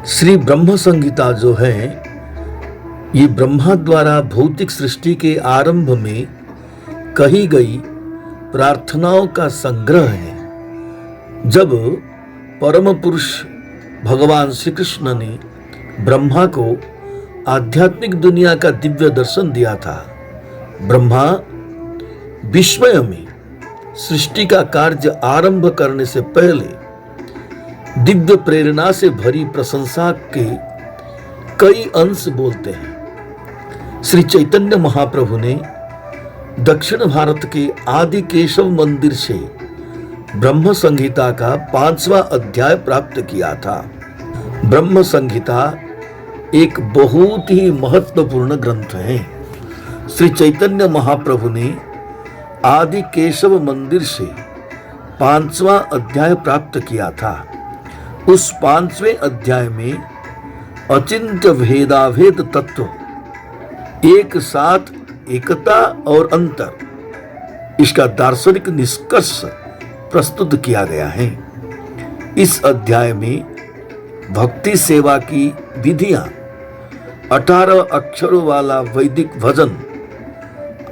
श्री ब्रह्म संहिता जो है, ये ब्रह्मा द्वारा भौतिक सृष्टि के आरंभ में कही गई प्रार्थनाओं का संग्रह है। जब परम पुरुष भगवान श्री कृष्ण ने ब्रह्मा को आध्यात्मिक दुनिया का दिव्य दर्शन दिया था, ब्रह्मा विस्मय में सृष्टि का कार्य आरंभ करने से पहले दिव्य प्रेरणा से भरी प्रशंसा के कई अंश बोलते हैं। श्री चैतन्य महाप्रभु ने दक्षिण भारत के आदि केशव मंदिर से ब्रह्म संहिता का 5वां अध्याय प्राप्त किया था। ब्रह्म संहिता एक बहुत ही महत्वपूर्ण ग्रंथ है। श्री चैतन्य महाप्रभु ने आदि केशव मंदिर से 5वां अध्याय प्राप्त किया था। उस 5वें अध्याय में अचिंत्य भेदाभेद तत्व, एक साथ एकता और अंतर, इसका दार्शनिक निष्कर्ष प्रस्तुत किया गया है। इस अध्याय में भक्ति सेवा की विधियां, 18 अक्षरों वाला वैदिक भजन,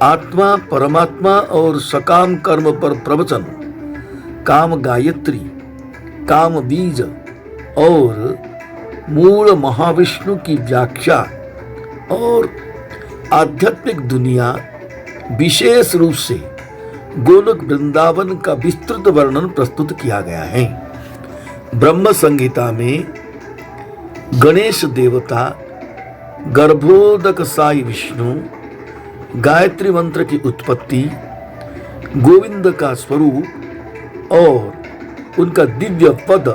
आत्मा परमात्मा और सकाम कर्म पर प्रवचन, काम गायत्री, काम बीज और मूल महाविष्णु की व्याख्या और आध्यात्मिक दुनिया, विशेष रूप से गोलोक वृंदावन का विस्तृत वर्णन प्रस्तुत किया गया है। ब्रह्म संहिता में गणेश देवता, गर्भोदक साई विष्णु, गायत्री मंत्र की उत्पत्ति, गोविंद का स्वरूप और उनका दिव्य पद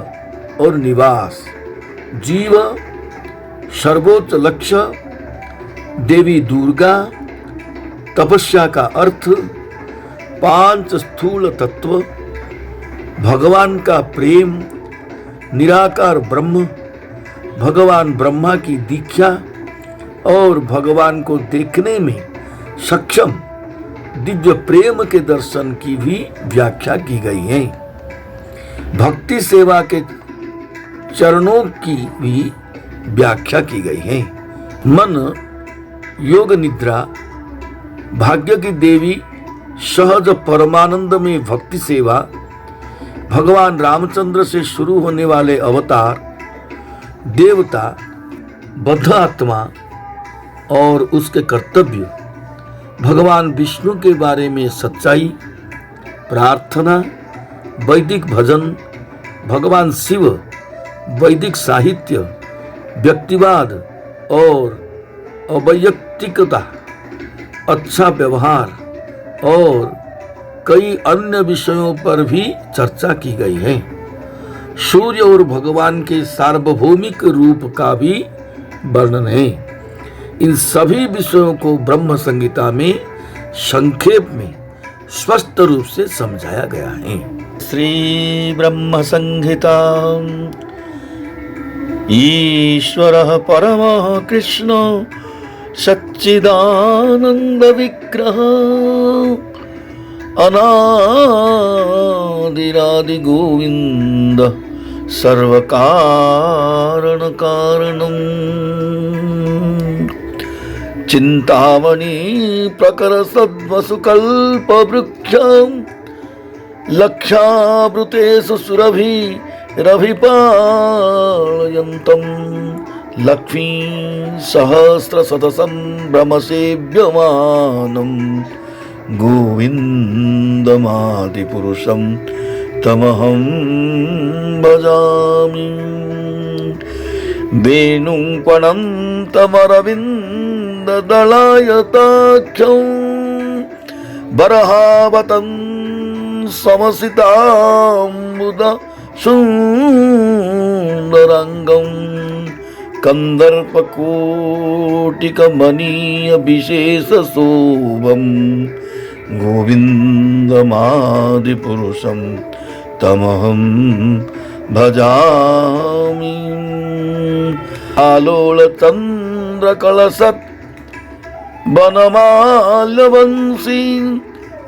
और निवास, जीव, सर्वोच्च लक्ष्य, देवी दुर्गा, तपस्या का अर्थ, 5 स्थूल तत्व, भगवान का प्रेम, निराकार ब्रह्म, भगवान ब्रह्मा की दीक्षा और भगवान को देखने में सक्षम दिव्य प्रेम के दर्शन की भी व्याख्या की गई है। भक्ति सेवा के चरणों की भी व्याख्या की गई है। मन, योग निद्रा, भाग्य की देवी, सहज परमानंद में भक्ति सेवा, भगवान रामचंद्र से शुरू होने वाले अवतार, देवता, बद्ध आत्मा और उसके कर्तव्य, भगवान विष्णु के बारे में सच्चाई, प्रार्थना, वैदिक भजन, भगवान शिव, वैदिक साहित्य, व्यक्तिवाद और अवैयक्तिकता, अच्छा व्यवहार और कई अन्य विषयों पर भी चर्चा की गई है। सूर्य और भगवान के सार्वभौमिक रूप का भी वर्णन है। इन सभी विषयों को ब्रह्म संहिता में संक्षेप में स्पष्ट रूप से समझाया गया है। श्री ब्रह्म संहिता ईश्वरः परमः कृष्ण सच्चिदानंद विग्रह अनादिरादि गोविंद सर्व कारण कारणम् चिंतामणि प्रकर सद्वसुकल्प वृक्षम् लक्षावृतेषु सुरभि रभिपालयन्तं लक्ष्मी सहस्रशतसंभ्रमसेव्यमानं गोविन्दमादिपुरुषं तमहं भजामि। वेणुं पणं तमरविन्ददलायताख्यं बरहावतं समसिताम्बुद सुन्दरांगं कंदर्पकोटिकमनीय विशेषशोभं गोविन्दमादिपुरुषं तमहं भजामि। आलोलचन्द्रकलशत् वनमाल्यवंशी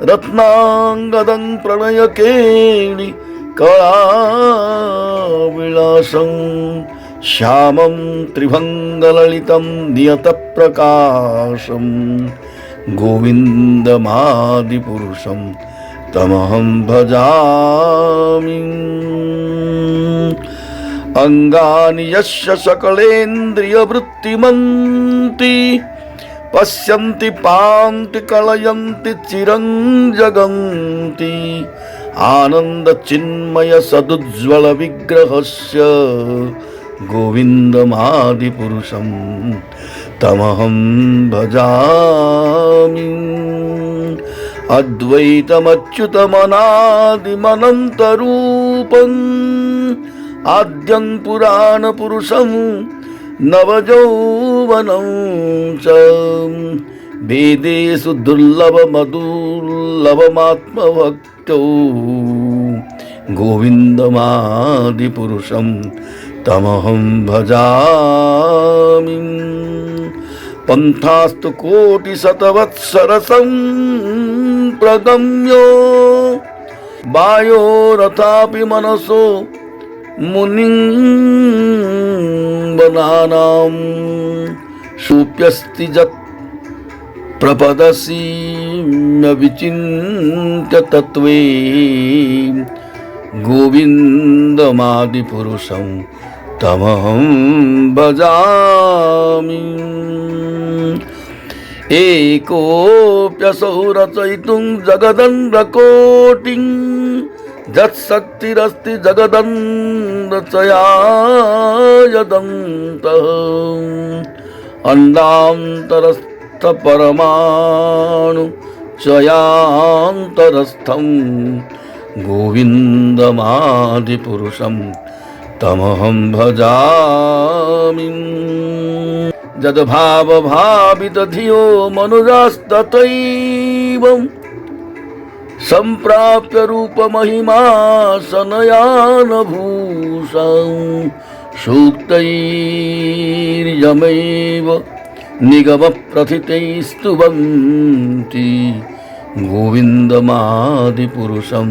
रत्नांगदं प्रणयकेणि कलाविलासं श्यामं त्रिभङ्गललितं नियतप्रकाशं गोविन्दमादिपुरुषं तमहं भजामि। अंगानि यस्य सकलेन्द्रियवृत्तिमन्ति पश्यन्ति पान्ति कलयन्ति चिरं जगन्ति आनन्दचिन्मय सदुज्ज्वल विग्रहस्य गोविन्दमादिपुरुषं तमहं भजामि। अद्वैतमच्युतमनादिमनन्तरूपम् आद्यं पुराणपुरुषं नवयौवनं च वेदेषु दुर्लभमदुर्लभमात्मभक्तो गोविन्दमादिपुरुषं तमहं भजामि। पन्थास्तु कोटिशतवत्सरसं प्रगम्यो वायोरथापि मनसो मुनिं वनानां सुप्यस्ति यत् प्रपदसि न विचिन्त्य तत्त्वे गोविन्दमादिपुरुषं तमहं भजामि। एकोऽप्यसौ रचयितुं जगदण्डकोटिं यत्शक्तिरस्ति जगदन्धचयायदन्तः अण्डान्तरस्थ परमाणु चयान्तरस्थं गोविन्दमादिपुरुषं तमहं भजामि। यद्भावभावितधियो मनुजास्तथैव सम्प्राप्य रूपमहिमा सनयानभूषं सूक्तैर्यमेव निगमप्रथितैस्तुवन्ति गोविन्दमादिपुरुषं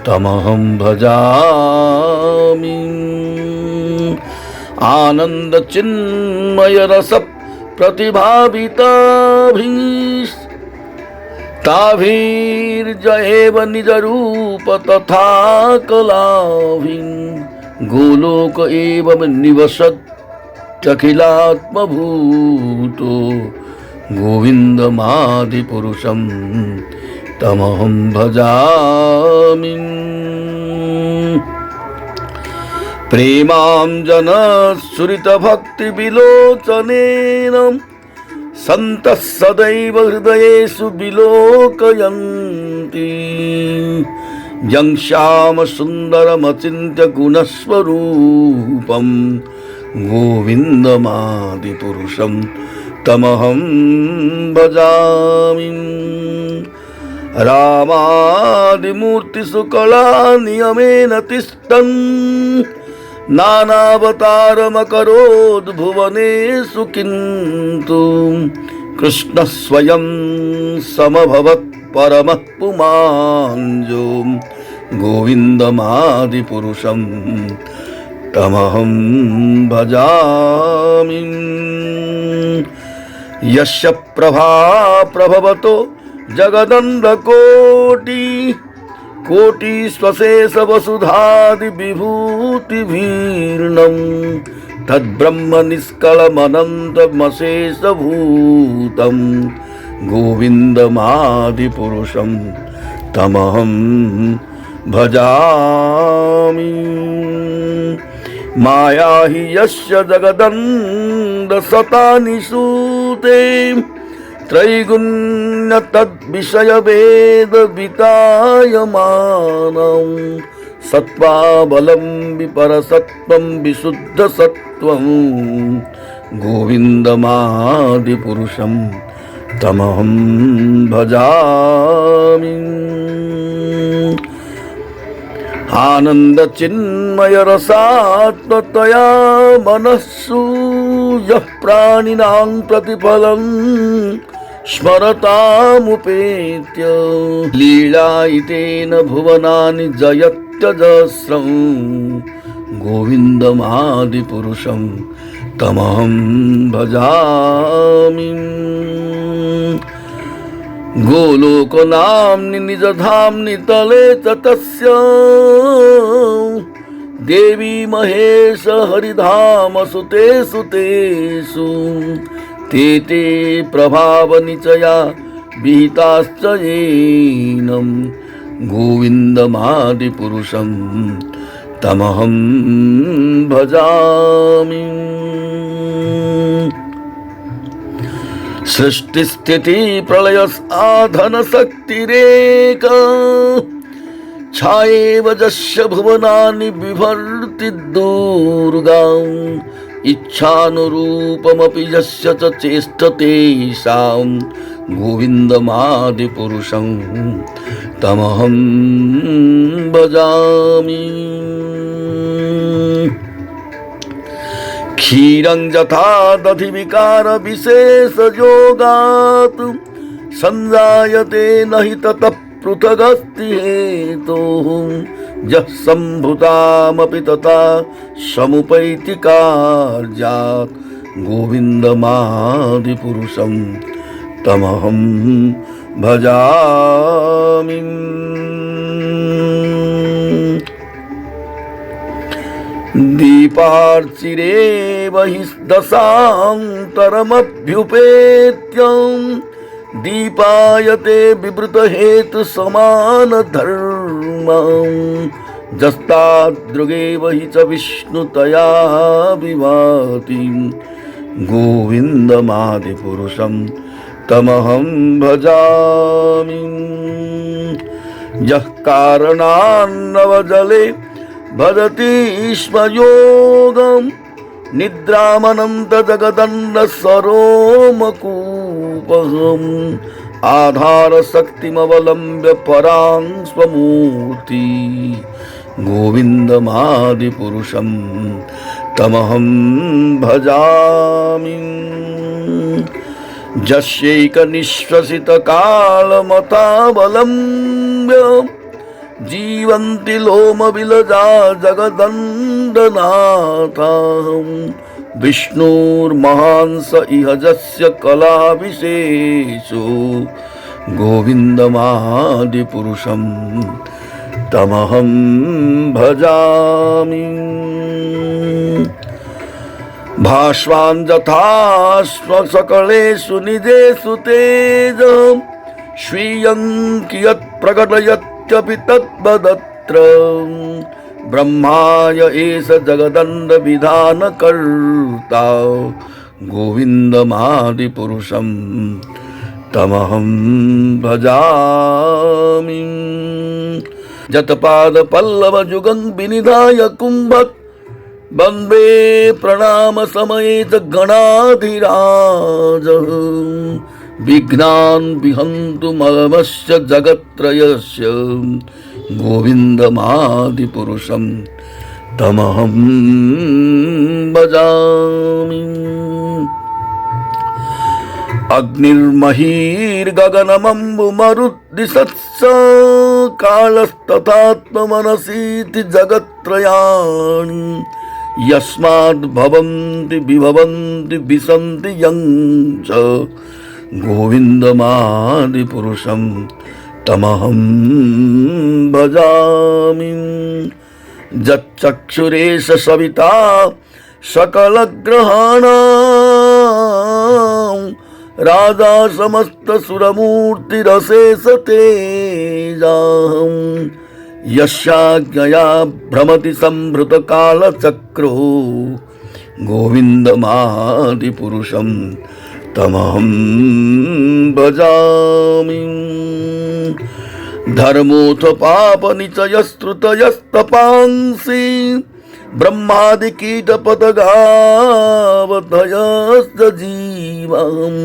तमहं भजामि। आनन्दचिन्मयरस प्रतिभाविताभिस्ताभिर्जयेव निजरूप तथा कलाभिं गोलोक एवं निवसत्यखिलात्मभूतो गोविन्दमादिपुरुषं तमहं भजामि। प्रेमाञ्जनसुरितभक्तिविलोचनेन सन्तः सदैव हृदयेषु विलोकयन्ति यं श्यामसुन्दरमचिन्त्य गुणस्वरूपं गोविन्दमादिपुरुषं तमहं भजामि। रामादिमूर्तिषु कलानियमेन तिष्ठन् नानावतारमकरोद् भुवनेषु किन्तु कृष्णः स्वयं समभवत् परमः पुमाञ्जो गोविन्दमादिपुरुषं तमहं भजामि। यस्य प्रभा प्रभवतो जगदण्डकोटि कोटिस्वशेष वसुधादि विभूतिभिर्नं तद्ब्रह्म निष्कलमनन्तमशेषभूतं गोविन्दमादिपुरुषं तमहं भजामि। माया हि यस्य जगदण्डशतानि सूते त्रैगुण्य तद्विषयभेद वितायमानं सत्त्वाबलं विपरसत्त्वं विशुद्धसत्त्वं गोविन्दमादिपुरुषं तमहं भजामि। आनन्दचिन्मयरसात्मतया मनस्सु यः प्राणिनां प्रतिफलं स्मरतामुपेत्य लीलायितेन भुवनानि जयत्यजस्रं गोविन्दमादिपुरुषं तमहं भजामि। गोलोकनाम्नि निजधाम्नि तले च तस्य देवी महेश हरिधाम सुतेषु तेषु ते ते प्रभावनिचया विहिताश्च येनं गोविन्दमादिपुरुषं तमहं भजामि। सृष्टिस्थिति प्रलय साधन शक्तिरेक छायेव जस्य भुवनानि बिभर्ति दुर्गा इच्छानुरूपमपि यस्य च चेष्टते सां गोविन्दमादिपुरुषं तमहं भजामि। क्षीरं यथा दधिविकार विशेषयोगात् संजायते न हि ततः पृथगस्ति हेतुः यः सम्भुतामपि तथा समुपैति कार्यात् गोविन्दमादिपुरुषं तमहं भजामि। दीपार्चिरेव हि दशान्तरमभ्युपेत्यं दीपायते विवृतहेतु समानधर्मं जस्तादृगेव हि च विष्णुतया विभाति गोविन्दमादिपुरुषं तमहं भजामि। यः कारणान्नवजले भजति स्म योगं निद्रामनन्त जगदन्न सरोमकूपहम् आधार शक्तिमवलम्ब्य परां स्वमूर्ति गोविन्दमादिपुरुषं तमहं भजामि। यस्यैकनिश्वसितकालमतावलम्ब्य जीवन्ति लोमविलजा जगदण्डनाथं विष्णुर्महांस इह यस्य कलाविशेषो गोविन्दमादिपुरुषं तमहं भजामि। भास्वान् यथा सकलेषु निजेषु तेजः स्वीयं कियत् प्रकटयत्यपि तद्वदत्र ब्रह्माय एष जगदण्ड विधानकर्ता गोविन्दमादिपुरुषं तमहं भजामि। जतपादपल्लवयुगं विनिधाय कुम्भत् वन्दे प्रणाम समये च गणाधिराज विघ्नान् विहन्तु ममस्य जगत्त्रयस्य गोविन्दमादिपुरुषं तमहं भजामि। अग्निर्महीर्गगनमम्बुमरुद्दिशत्स कालस्तथात्ममनसीति जगत्त्रयाणि यस्माद् भवन्ति विभवन्ति विसन्ति यं च गोविन्दमादिपुरुषं तमहं भजामि। यच्चक्षुरेष सविता सकलग्रहाणां राजा समस्तसुरमूर्तिरशेष तेजाहं यस्याज्ञया भ्रमति संभृतकालचक्रो गोविन्दमादिपुरुषं तमहं भजामि। धर्मोऽथ पापनिचयस्तृतयस्तपांसि ब्रह्मादिकीटपतगावधयश्च जीवं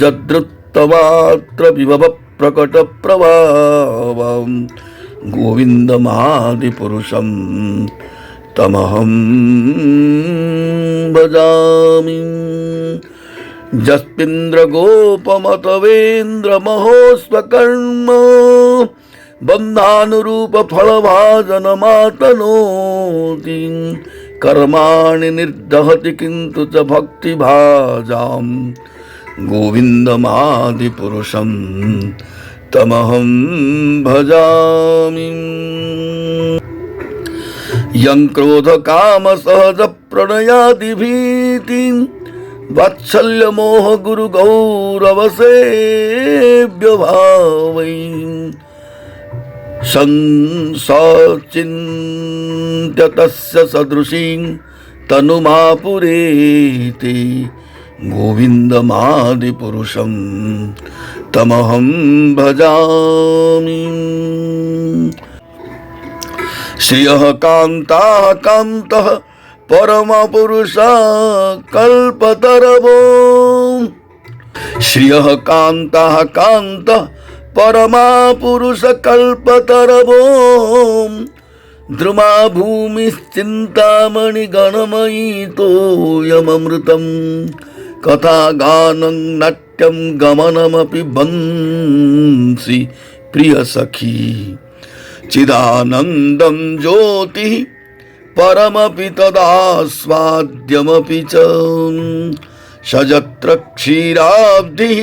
जदृत्तमात्र विभव प्रकटप्रभावं गोविन्दमादिपुरुषं तमहं भजामि। जस्पिन्द्रगोपमतवेन्द्रमहोस्वकर्म बन्धानुरूप फलभाजनमातनोति कर्माणि निर्दहति किन्तु च भक्तिभाजाम् गोविन्दमादिपुरुषं तमहं भजामि। यं क्रोध काम सहज प्रणयादि भीतिं वात्सल्य मोह गुरु गौरव सेव्य भावै संसचिन्त्य तस्य सदृशीं तनुमापुरेति गोविन्दमादिपुरुषं तमहं भजामि। श्रियः कान्ताः कान्तः परमपुरुषः कल्पतरवो श्रियः कान्तः कान्तः परमपुरुषः कल्पतरवो द्रुमा भूमिश्चिन्तामणि गणमयी तोयममृतं कथा गानं नाट्यं गमनमपि बंसी प्रिय सखी चिदानन्दं ज्योतिः परमपि तदास्वाद्यमपि च सजत्र क्षीराब्धिः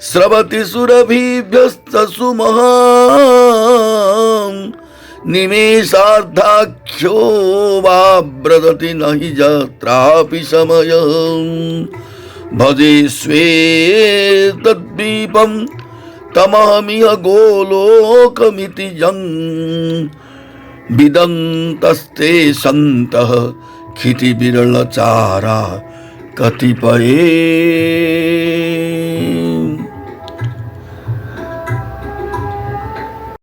स्रवति सुरभिभ्यस्तसु महान् निमेषार्धाख्यो वा ब्रदति न हि यत्रापि समयम् भजे स्वेतद्वीपं तमहमिह गोलोकमिति यं विदन्तस्ते सन्तः क्षितिविरलचारा कतिपये।